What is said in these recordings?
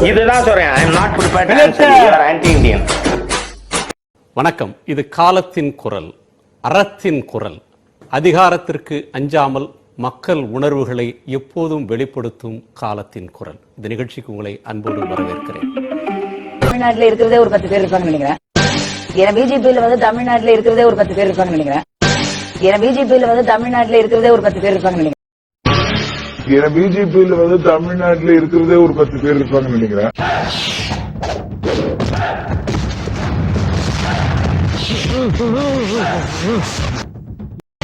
இதுதான் சொல்றேன். I am not prepared to answer. You are anti-Indian. வணக்கம். இது காலத்தின் குரல், அறத்தின் குரல். அதிகாரத்திற்கு அஞ்சாமல் மக்கள் உணர்வுகளை எப்போதும் வெளிப்படுத்தும் காலத்தின் குரல். இந்த நிகழ்ச்சிக்கு உங்களை அன்போடு வரவேற்கிறேன். தமிழ்நாட்டில் இருக்கிறதே ஒரு 10 பேர் இருப்பாங்க நினைக்கிறேன். ஏன்னா பிஜேபியில வந்து தமிழ்நாட்டில் இருக்கிறதே ஒரு 10 பேர் இருப்பாங்க நினைக்கிறேன். ஏன்னா பிஜேபியில வந்து தமிழ்நாட்டில் இருக்கிறதே ஒரு 10 பேர் இருப்பாங்க நினைக்கிறேன். ஏன்னா பிஜேபியில வந்து தமிழ்நாட்டில் இருக்கிறதே ஒரு 10 பேர் இருப்பாங்க நினைக்கிறேன்.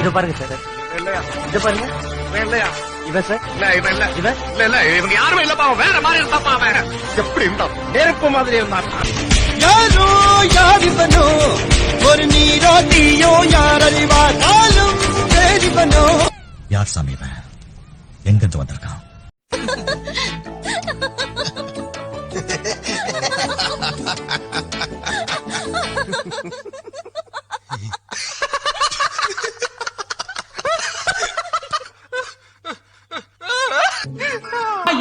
இது பாருங்க சார், இது பாருங்க இவன் சார், இவங்க யாருமே இல்லப்பா, வேற மாதிரி இருந்தாப்பா, வேற எப்படி இருந்தா நெருப்பு மாதிரி இருந்தான். யாரோ யாரிவனோ ஒரு நீரோ தீயோ யார் அறிவார் காலும் தேடிவனோ. யார் சாமி இவன்? எங்கிருந்து வந்திருக்கான்?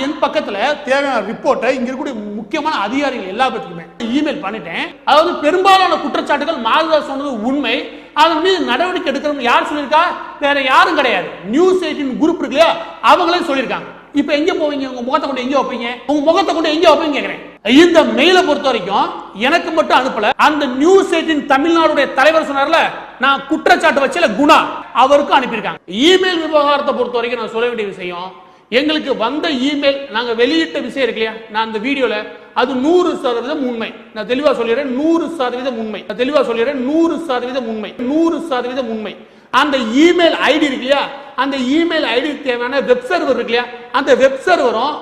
என் பக்கத்துல தேவையான ரிப்போர்ட்டை இங்க இருக்கக்கூடிய முக்கியமான அதிகாரிகள் எல்லா பேருக்குமே இமெயில் பண்ணிட்டேன். அதாவது பெரும்பாலான குற்றச்சாட்டுகள் மாதவதாஸ் சொன்னது உண்மை, அதன் மீது நடவடிக்கை எடுக்கணும். யார் சொல்லியிருக்கா? வேற யாரும் கிடையாது. நியூஸ் 18 குரூப் இருக்கு இல்லையா, அவங்களே சொல்லியிருக்காங்க. இப்ப எங்க போவீங்க? உங்க முகத்தை கொண்டு எங்க வைப்பீங்க? உங்க முகத்தை கொண்டு எங்க வைப்பீங்க கேக்குறேன். இந்த மெயிலை பொறுத்த வரைக்கும் எனக்கு மட்டும் அனுப்பல. அந்த நியூஸ் 18 தமிழ்நாடுடைய தலைவர் சொன்னார்ல, நான் குற்றச்சாட்டு வச்சல குணா, அவருக்கும் அனுப்பியிருக்காங்க. இமெயில் விவகாரத்தை பொறுத்த வரைக்கும் நான் சொல்ல வேண்டிய விஷயம், எங்களுக்கு வந்த இமெயில் நாங்க வெளியிட்ட விஷயம் இருக்கு இல்லையா, நான் அந்த வீடியோல அது 100% உண்மை. நான் தெளிவா சொல்லிடுறேன், 100% உண்மை. நான் தெளிவா சொல்லிடுறேன், 100% உண்மை, 100% உண்மை. அந்த இமெயில் ஐடி இருக்கு இல்லையா, அந்த இமெயில் ஐடி தேவையான வெப் சர்வர் இருக்கு இல்லையா, அந்த வெப் சர்வரும்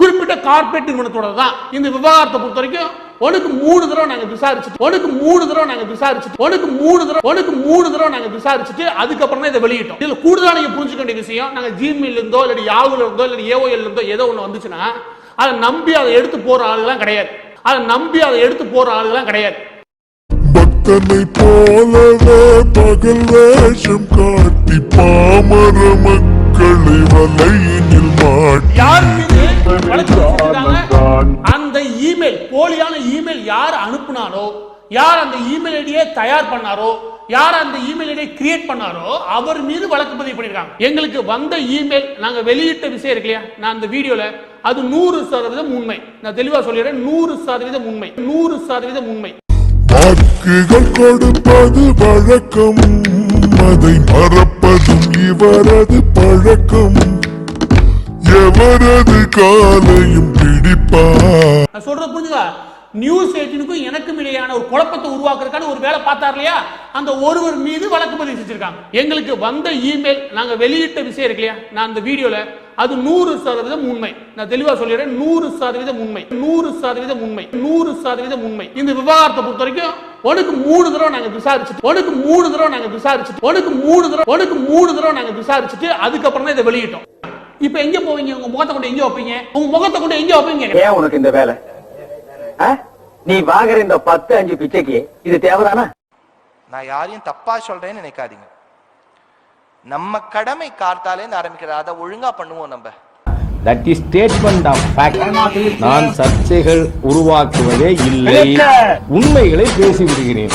குறிப்பிட்ட கார்ப்பரேட் நிறுவனத்தோட தான். இந்த விவகாரத்தை பொறுத்த வரைக்கும் உனக்கு 3 தடவை நாங்க விசாரிச்சுட்டு அதுக்கப்புறம் தான் இதை வெளியிட்டோம். இதுல கூடுதலா நீங்க புரிஞ்சுக்க வேண்டிய விஷயம், நாங்க ஜிமெயில் இருந்தோ இல்ல யாகுல இருந்தோ இல்ல ஏஓஎல் இருந்தோ ஏதோ ஒண்ணு வந்துச்சுன்னா அதை நம்பி அதை எடுத்து போற ஆளுலாம் கிடையாது. பக்தனை போலவே பகல் வேஷம் காட்டி பாமர மக்களை வலையினில் மாட்டி அந்த இமெயில் போலியான இமெயில் யார் அனுப்புனாரோ, யார் அந்த இமெயில் ஐடியை தயார் பண்ணாரோ, யார் அந்த இமெயில் ஐடியை கிரியேட் பண்ணாரோ அவர் மீது வழக்கு பதிவு பண்ணிருக்காங்க. எங்களுக்கு வந்த இமெயில் நாங்க வெளியிட்ட விஷயம் இருக்கு இல்லையா, நான் அந்த வீடியோல அது 100% உண்மை. நான் தெளிவா சொல்லிடுறேன், 100% உண்மை, 100% உண்மை. வாக்குகள் கொடுப்பது வழக்கம், அதை மறப்பதும் இவரது பழக்கம், எவரது காலையும் பிடிப்பார். நான் சொல்றது புரிஞ்சுதா? நியூஸ் 18க்கும் எனக்கும் இடையான ஒரு குழப்பத்தை உருவாக்குறதுக்கான ஒரு வேலை பார்த்தார் இல்லையா, அந்த ஒருவர் மீது வழக்கு பதிவு செஞ்சிருக்காங்க. எங்களுக்கு வந்த இமெயில் நாங்க வெளியிட்ட விஷயம் இருக்கு இல்லையா, நான் அந்த வீடியோல அது 100% உண்மை. நான் தெளிவா சொல்லிடுறேன், 100% உண்மை, 100% உண்மை, 100% உண்மை. இந்த விவகாரத்தை பொறுத்த வரைக்கும் உனக்கு 3 தடவை நாங்க விசாரிச்சுட்டு அதுக்கப்புறம் தான் இதை வெளியிட்டோம். இப்ப எங்க போவீங்க? உங்க முகத்தை கொண்டு எங்க வைப்பீங்க? ஏன் உனக்கு இந்த வேலை? நீ வாங்குற இந்த 10-5 பிச்சைக்கு இது தேவைதானா? நான் யாரையும் தப்பா சொல்றேன்னு நினைக்காதீங்க. நம்ம கடமை காத்தாலே ஆரம்பிக்கிற, அதை ஒழுங்கா பண்ணுவோம் நம்ம. That is statement of fact. நான் சர்ச்சைகள் உருவாக்குவதே இல்லை, உண்மைகளை பேசி விடுகிறேன்.